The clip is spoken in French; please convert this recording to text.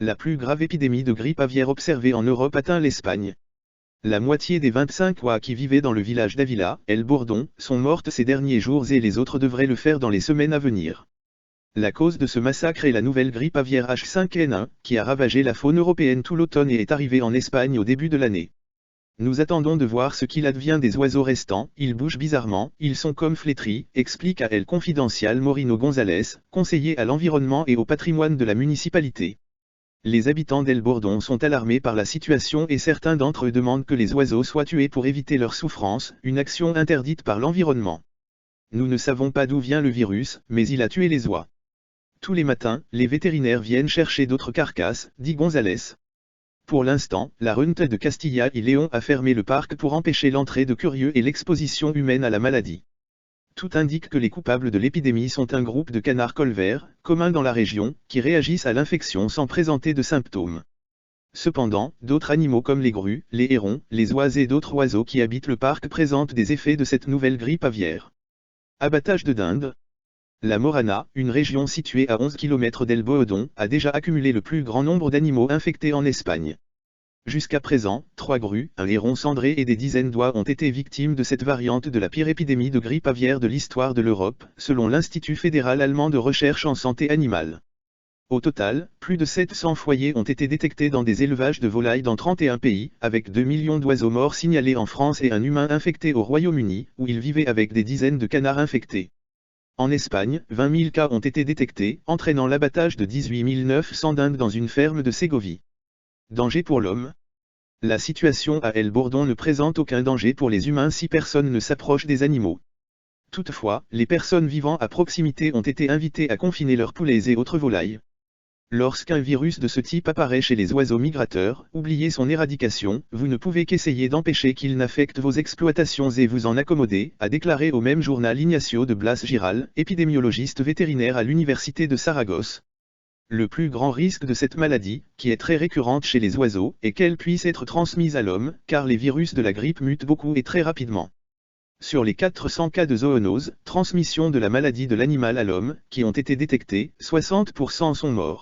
La plus grave épidémie de grippe aviaire observée en Europe atteint l'Espagne. La moitié des 25 oies qui vivaient dans le village d'Avila, El Bourdon, sont mortes ces derniers jours et les autres devraient le faire dans les semaines à venir. La cause de ce massacre est la nouvelle grippe aviaire H5N1, qui a ravagé la faune européenne tout l'automne et est arrivée en Espagne au début de l'année. Nous attendons de voir ce qu'il advient des oiseaux restants, ils bougent bizarrement, ils sont comme flétris, explique à El Confidencial Morino González, conseiller à l'environnement et au patrimoine de la municipalité. Les habitants d'El Bourdon sont alarmés par la situation et certains d'entre eux demandent que les oiseaux soient tués pour éviter leur souffrance, une action interdite par l'environnement. Nous ne savons pas d'où vient le virus, mais il a tué les oies. Tous les matins, les vétérinaires viennent chercher d'autres carcasses, dit González. Pour l'instant, la Junta de Castilla y León a fermé le parc pour empêcher l'entrée de curieux et l'exposition humaine à la maladie. Tout indique que les coupables de l'épidémie sont un groupe de canards colverts, communs dans la région, qui réagissent à l'infection sans présenter de symptômes. Cependant, d'autres animaux comme les grues, les hérons, les oies et d'autres oiseaux qui habitent le parc présentent des effets de cette nouvelle grippe aviaire. Abattage de dinde. La Morana, une région située à 11 km d'El Bourdon, a déjà accumulé le plus grand nombre d'animaux infectés en Espagne. Jusqu'à présent, 3 grues, un héron cendré et des dizaines d'oies ont été victimes de cette variante de la pire épidémie de grippe aviaire de l'histoire de l'Europe, selon l'Institut fédéral allemand de recherche en santé animale. Au total, plus de 700 foyers ont été détectés dans des élevages de volailles dans 31 pays, avec 2 millions d'oiseaux morts signalés en France et un humain infecté au Royaume-Uni, où il vivait avec des dizaines de canards infectés. En Espagne, 20 000 cas ont été détectés, entraînant l'abattage de 18 900 dindes dans une ferme de Ségovie. Danger pour l'homme. La situation à El Bourdon ne présente aucun danger pour les humains si personne ne s'approche des animaux. Toutefois, les personnes vivant à proximité ont été invitées à confiner leurs poulets et autres volailles. Lorsqu'un virus de ce type apparaît chez les oiseaux migrateurs, oubliez son éradication, vous ne pouvez qu'essayer d'empêcher qu'il n'affecte vos exploitations et vous en accommoder, a déclaré au même journal Ignacio de Blas Giral, épidémiologiste vétérinaire à l'université de Saragosse. Le plus grand risque de cette maladie, qui est très récurrente chez les oiseaux, est qu'elle puisse être transmise à l'homme, car les virus de la grippe mutent beaucoup et très rapidement. Sur les 400 cas de zoonose, transmission de la maladie de l'animal à l'homme, qui ont été détectés, 60% sont morts.